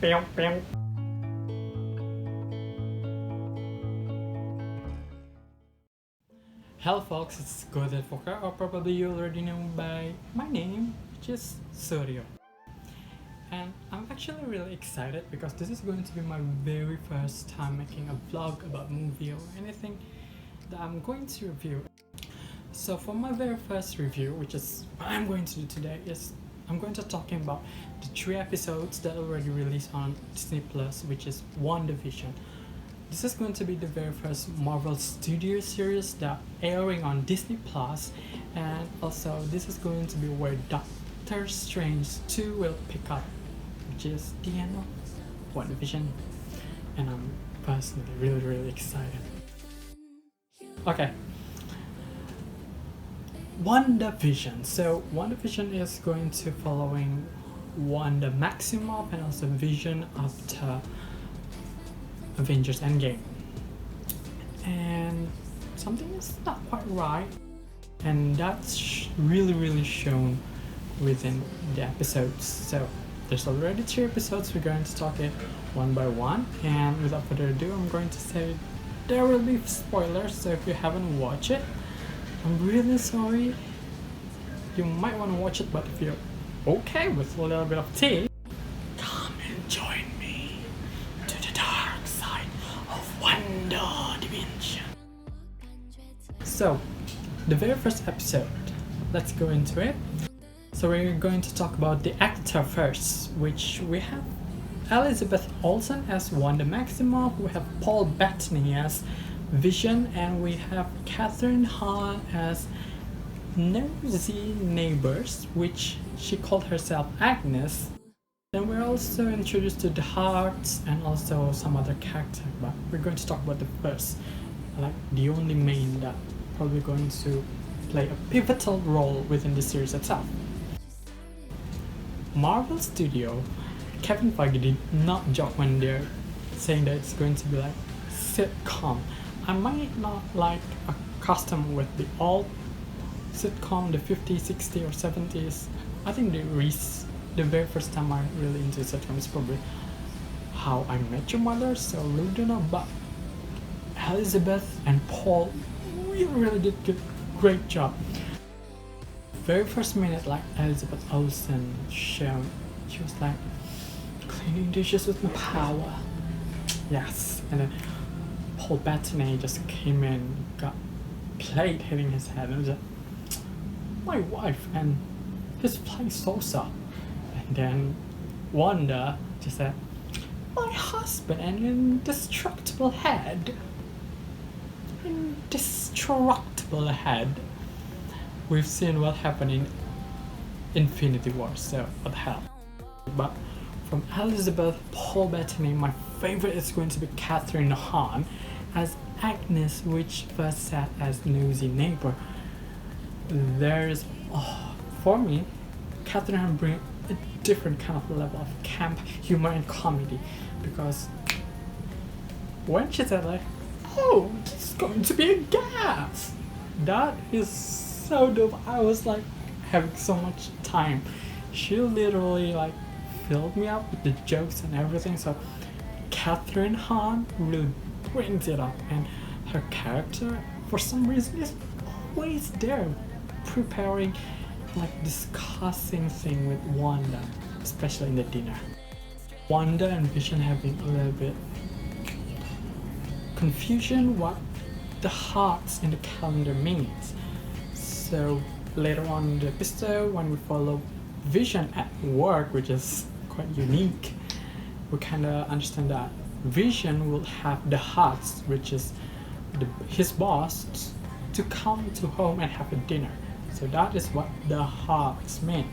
Pew, pew. Hello folks, it's Gothenvoker, or probably you already know by my name, which is Suryo. And I'm actually really excited because this is going to be my very first time making a vlog about movie or anything that I'm going to review. So for my very first review, which is what I'm going to do today, is I'm going to talking about the 3 episodes that already released on Disney Plus, which is Wandavision. This is going to be the very first Marvel Studios series that airing on Disney Plus, and also this is going to be where Doctor Strange 2 will pick up, which is the end of Wandavision, and I'm personally really excited. Okay, Wandavision. So Wandavision is going to following Wanda Maximoff and also Vision after Avengers Endgame, and something is not quite right, and that's really shown within the episodes. So there's already 3 episodes. We're going to talk it one by one, and without further ado, I'm going to say there will be spoilers, so if you haven't watched it, I'm really sorry. You might want to watch it, but if you're okay with a little bit of tea, come and join me to the dark side of Wandavision. So, the very first episode, let's go into it. So we're going to talk about the actor first, which we have Elizabeth Olsen as Wanda Maximoff, we have Paul Bettany as Vision, and we have Katherine Hahn as Nosy Neighbors, which she called herself Agnes. Then we're also introduced to the Hearts and also some other character, but we're going to talk about the first, like the only main that probably going to play a pivotal role within the series itself. Marvel Studio, Kevin Feige did not joke when they're saying that it's going to be like sitcom. I might not like accustomed with the old sitcom, the 50s, 60s or 70s. I think the very first time I really into sitcom is probably How I Met Your Mother, so I really don't know, but Elizabeth and Paul really did a great job. Very first minute, like Elizabeth Olsen shown, she was like cleaning dishes with my power, yes, and then Paul Bettany just came in, got plate hitting his head, and was like, my wife and his flying saucer. And then Wanda just said, my husband and indestructible head. Indestructible head. We've seen what happened in Infinity War, so what the hell. But from Elizabeth, Paul Bettany, my favorite is going to be Katherine Hahn as Agnes, which first sat as Nosy Neighbor. There's, for me, Katherine Hahn brings a different kind of level of camp, humor and comedy, because when she said like, oh, it's going to be a gas, that is so dope. I was like having so much time. She literally like filled me up with the jokes and everything, so Katherine Hahn really brings it up, and her character for some reason is always there, preparing, like discussing thing with Wanda, especially in the dinner. Wanda and Vision having a little bit confusion what the hearts in the calendar means. So later on in the episode, when we follow Vision at work, which is quite unique, we kind of understand that Vision will have the Hearts, which is his boss, to come to home and have a dinner. So that is what the Hearts mean.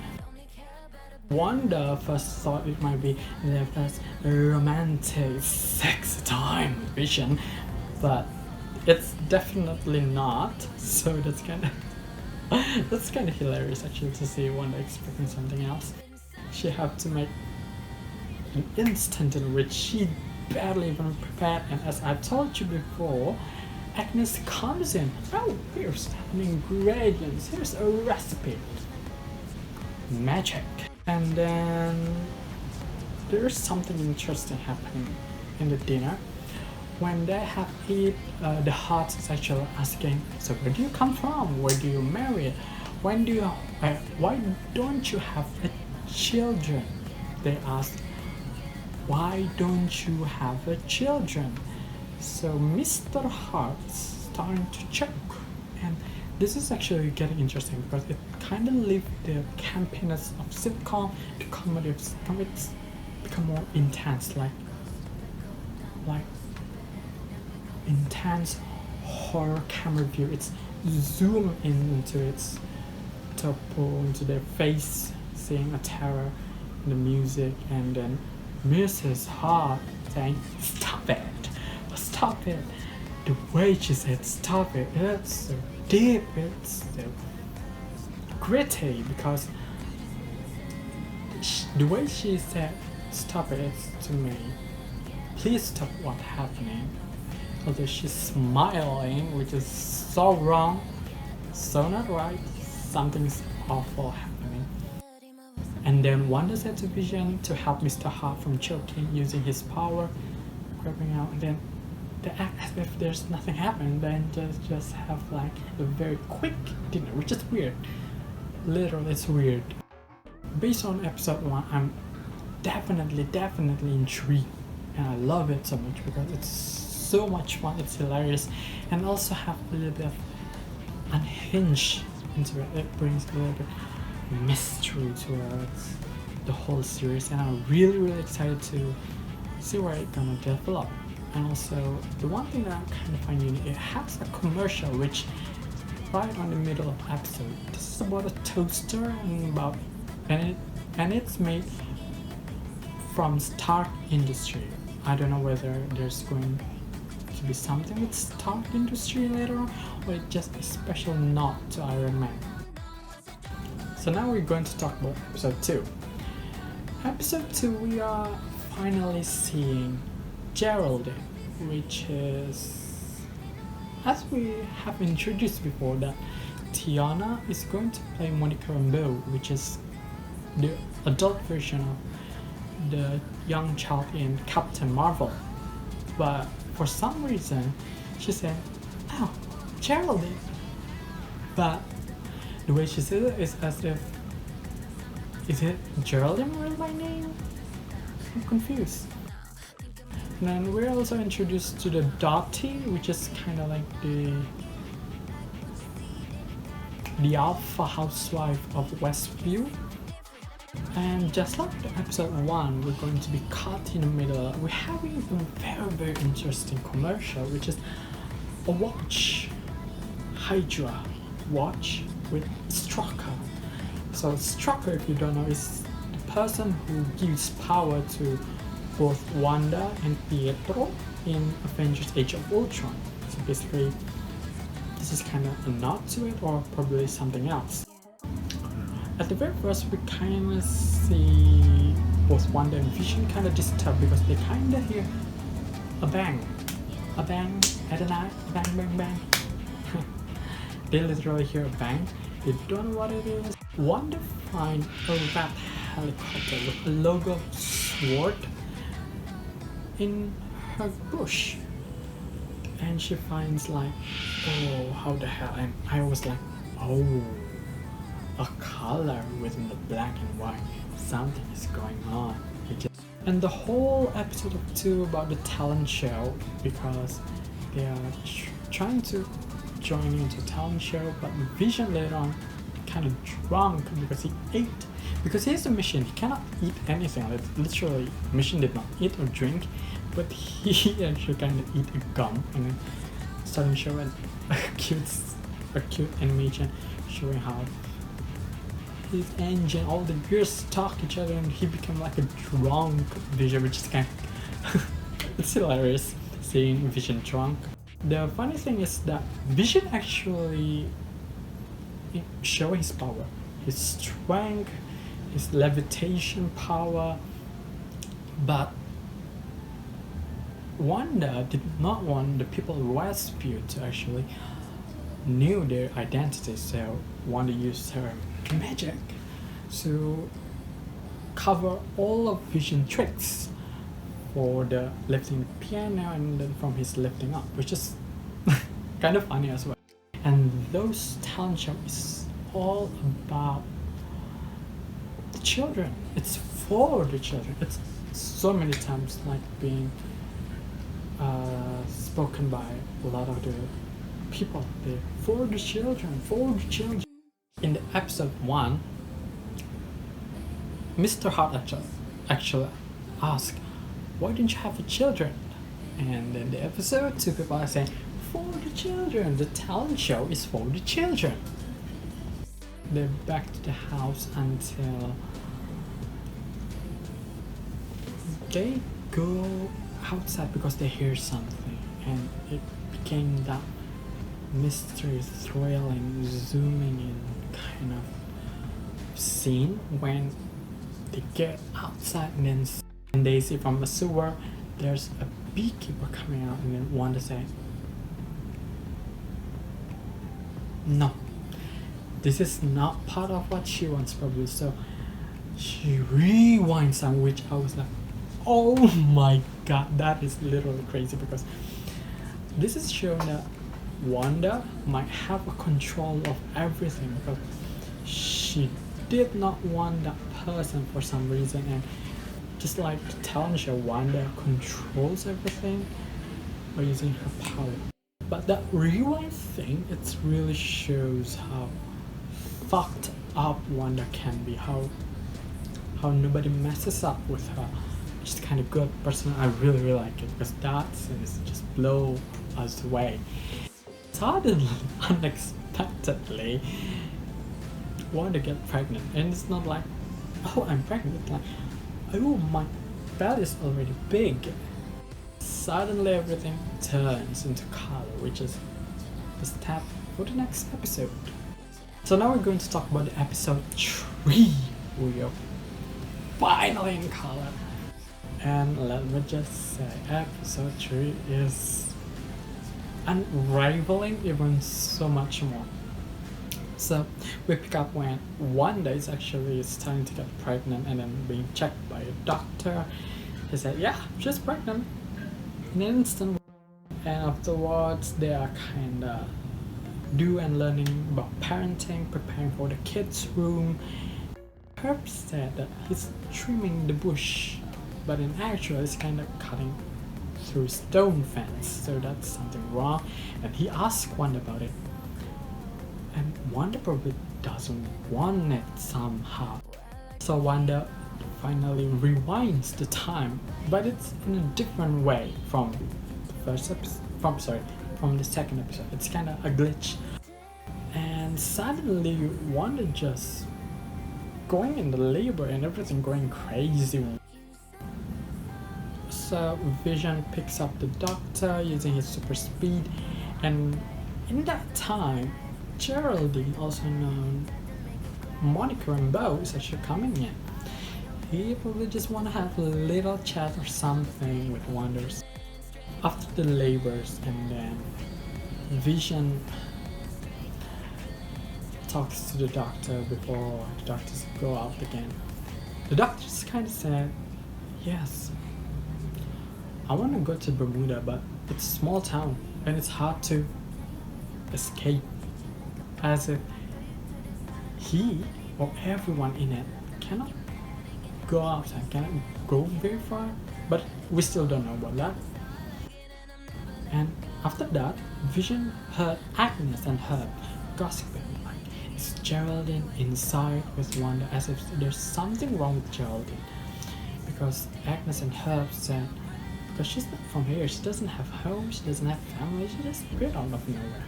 Wanda first thought it might be their first romantic sex time with Vision, but it's definitely not. So that's kind of hilarious actually to see Wanda expecting something else. She had to make an instant in which she barely even prepared, and as I told you before, Agnes comes in, oh, here's an ingredients, here's a recipe, magic. And then there's something interesting happening in the dinner. When they have eat, the heart is actually asking, so where do you come from? Where do you marry? Why don't you have children? They ask, why don't you have children? So Mr. Hart's starting to choke, and this is actually getting interesting because it kind of leaves the campiness of sitcom, the comedy of sitcom, it's become more intense, like intense horror camera view. It's zoom into its topo, into their face, seeing a terror in the music, and then Mrs. Hart saying, stop it, stop it. The way she said stop it, it's so deep, it's so gritty, because the way she said stop it to me, please stop what's happening. Although she's smiling, which is so wrong, so not right, something's awful happening. And then Wanda said to Vision to help Mr. Hart from choking using his power, grabbing out, and then they act as if there's nothing happened, then just have like a very quick dinner, which is weird. Literally, it's weird. Based on episode 1, I'm definitely intrigued, and I love it so much because it's so much fun, it's hilarious, and also have a little bit of unhinged into it. It brings a little bit of mystery towards the whole series, and I'm really excited to see where it's gonna develop. And also, the one thing that I kind of find unique, it has a commercial which right on the middle of the episode. This is about a toaster and it's made from Stark Industry. I don't know whether there's going to be something with Stark Industry later on, or it's just a special nod to Iron Man. So now we're going to talk about episode 2. Episode 2, we are finally seeing Geraldine, which is, as we have introduced before, that Tiana is going to play Monica Rambeau, which is the adult version of the young child in Captain Marvel. But for some reason, she said, oh, Geraldine. But the way she said it is as if, is it Geraldine really my name? I'm confused. And then we're also introduced to the Dottie, which is kind of like the alpha housewife of Westview. And just like the episode 1, we're going to be caught in the middle. We're having a very interesting commercial, which is a watch, Hydra watch with Strucker. So Strucker, if you don't know, is the person who gives power to both Wanda and Pietro in Avengers Age of Ultron. So basically, this is kind of a nod to it, or probably something else. At the very first, we kind of see both Wanda and Vision kind of disturbed because they kind of hear a bang at the night, bang. They literally hear a bang. They don't know what it is. Wanda finds a rat helicopter with a logo sword in her bush, and she finds like, oh, how the hell, and I was like, oh, a color within the black and white, something is going on. And the whole episode of 2 about the talent show, because they are trying to join into a talent show, but Vision later on kind of drunk because he ate, because here's the mission, he cannot eat anything, like literally mission did not eat or drink, but he actually kind of eat a gum, and then starting showing a cute animation showing how his engine, all the gears talk each other, and he became like a drunk Vision, which is kind of it's hilarious seeing Vision drunk. The funny thing is that Vision actually show his power, his strength, his levitation power, but Wanda did not want the people of Westview to actually knew their identity, so Wanda used her magic to cover all of Vision tricks for the lifting the piano and then from his lifting up, which is kind of funny as well. And those talent show is all about the children. It's for the children. It's so many times like being spoken by a lot of the people there. For the children, for the children. In the episode 1, Mr. Hart actually asked, why didn't you have the children? And in the episode 2, people are saying, for the children, the talent show is for the children. They're back to the house until they go outside because they hear something, and it became that mystery, thrilling, zooming in kind of scene when they get outside and then they see from the sewer there's a beekeeper coming out, and then Wanda say, no, this is not part of what she wants probably. So she rewinds on, which I was like, oh my god, that is literally crazy, because this is showing that Wanda might have a control of everything, because she did not want that person for some reason, and just like the talent show, Wanda controls everything by using her power. But that rewind thing, it really shows how fucked up Wanda can be, how nobody messes up with her. She's kind of good person. I really like it, because that scene is just blow us away. Suddenly, unexpectedly, Wanda get pregnant, and it's not like, oh, I'm pregnant. It's like, oh, my belly is already big. Suddenly, everything turns into color, which is the step for the next episode. So now we're going to talk about the episode 3. We are finally in color. And let me just say, episode 3 is unraveling even so much more. So we pick up when Wanda is actually starting to get pregnant and then being checked by a doctor. He said, yeah, she's pregnant in an instant. And afterwards they are kinda learning about parenting, preparing for the kids' room. Herb said that he's trimming the bush, but in actual it's kind of cutting through stone fence, so that's something wrong. And he asked Wanda about it, and Wanda probably doesn't want it somehow. So Wanda finally rewinds the time, but it's in a different way from the first episode. From the second episode. It's kind of a glitch, and suddenly Wanda just going in the labor and everything going crazy. So Vision picks up the doctor using his super speed, and in that time Geraldine, also known Monica Rambeau, is actually coming in. He probably just want to have a little chat or something with Wonders after the labors, and then Vision talks to the doctor before the doctors go out again. The doctor's kind of said, yes, I want to go to Bermuda, but it's a small town and it's hard to escape. As if he or everyone in it cannot go outside, cannot go very far, but we still don't know about that. And after that, Vision heard Agnes and Herb gossiping, like, is Geraldine inside with Wanda, as if there's something wrong with Geraldine. Because Agnes and Herb said, because she's not from here, she doesn't have home, she doesn't have family, she just appeared out of nowhere.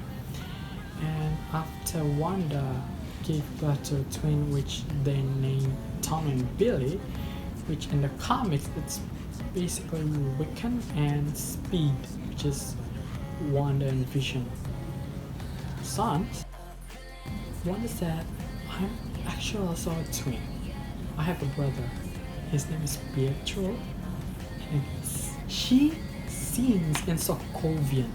And after Wanda gave birth to a twin, which they named Tom and Billy, which in the comics it's basically Wiccan and Speed, which is Wanda and Vision sons. Wanda said, I'm actually also a twin. I have a brother. His name is Pietro, and she sings in Sokovian.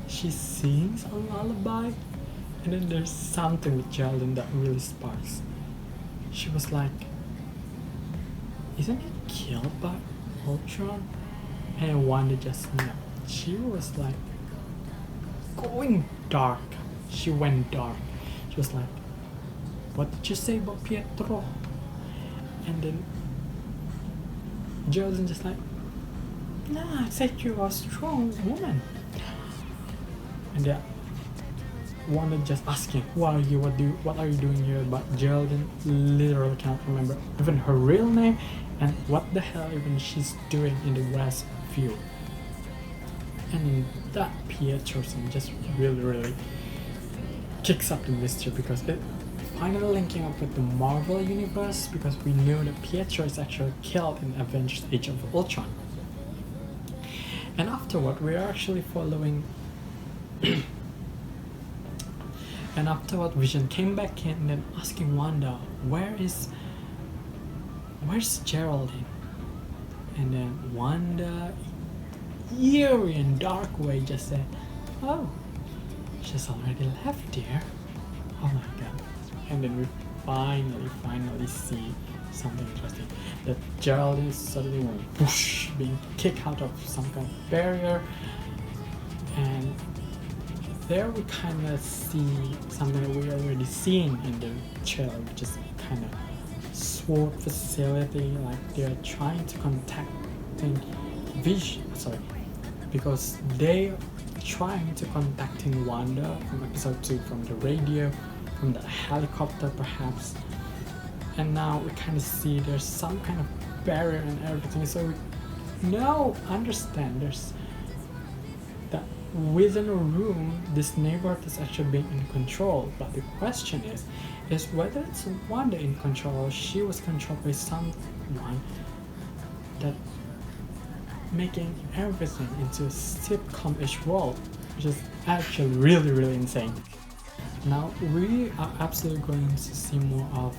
She sings a lullaby, and then there's something with Geraldine that really sparks. She was like, isn't he killed by Ultron? And Wanda just snapped. She was like going dark. She went dark. She was like, what did you say about Pietro? And then Geraldine just like, nah, I said you're a strong woman. And then Wanda just asking, who are you? What are you doing here? But Geraldine literally can't remember even her real name and what the hell even she's doing in the Westview. And that Pietro scene just really kicks up the mystery because it finally linking up with the Marvel universe, because we know that Pietro is actually killed in Avengers Age of Ultron. And afterward we are actually following and afterward Vision came back in and then asking Wanda, where's Geraldine? And then Wanda, eerie and dark way, just said, oh, she's already left, dear. Oh my god. And then we finally see something interesting. That Geraldine is suddenly whoosh, being kicked out of some kind of barrier. And there we kind of see something that we already seen in the trailer, which is kind of sword facility, like they're trying to contact because they trying to contacting Wanda from episode 2 from the radio, from the helicopter perhaps. And now we kind of see there's some kind of barrier and everything, so we now understand there's that within a room this neighborhood is actually being in control. But the question is whether it's Wanda in control or she was controlled by someone that making everything into a sitcom-ish world, which is actually really insane. Now we are absolutely going to see more of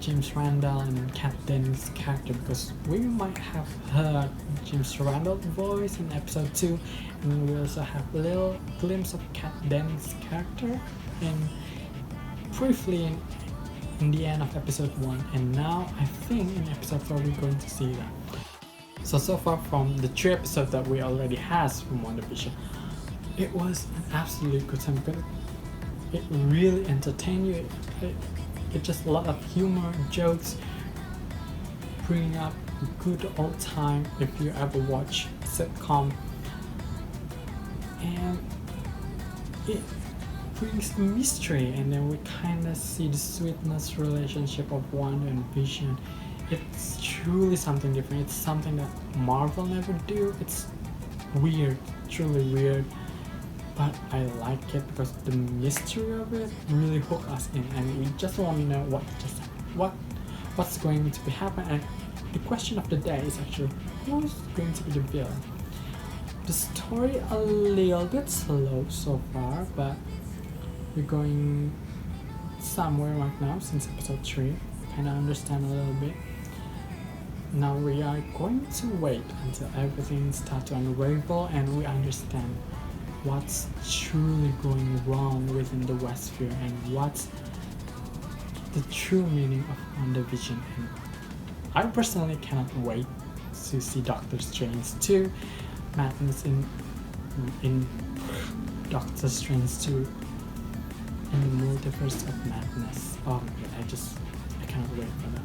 James Randall and Kat Dennings' character, because we might have heard James Randall's voice in episode 2, and we also have a little glimpse of Kat Dennings' character briefly in the end of episode 1, and now I think in episode 4 we're going to see that. So far from the 3 episodes that we already has from Wandavision, it was an absolutely good time because it really entertained you. It just a lot of humor, jokes, bringing up good old time if you ever watch sitcom, and it brings the mystery, and then we kind of see the sweetness relationship of Wanda and Vision. It's truly something different. It's something that Marvel never do. It's weird, truly weird, but I like it because the mystery of it really hook us in, and we just want to know what's going to be happening. And the question of the day is actually, who's going to be the villain? The story a little bit slow so far, but we're going somewhere right now since episode 3. Kind of understand a little bit. Now we are going to wait until everything starts to unravel and we understand what's truly going wrong within the Westview and what's the true meaning of Wandavision. And I personally cannot wait to see Doctor Strange 2, Madness in Doctor Strange 2 in the Multiverse of Madness. Oh my god, I cannot wait for that.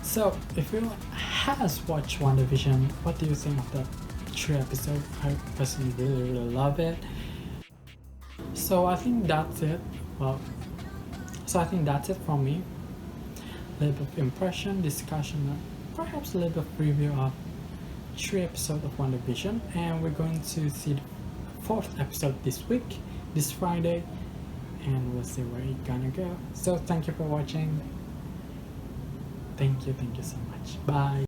So, if you has watched WandaVision, what do you think of that 3 episode? I personally really love it. So I think that's it. I think that's it from me. A little bit of impression, discussion, and perhaps a little bit of review of 3 episodes of WandaVision, and we're going to see the 4th episode this week, this Friday, and we'll see where it's gonna go. So thank you for watching. Thank you so much. Bye.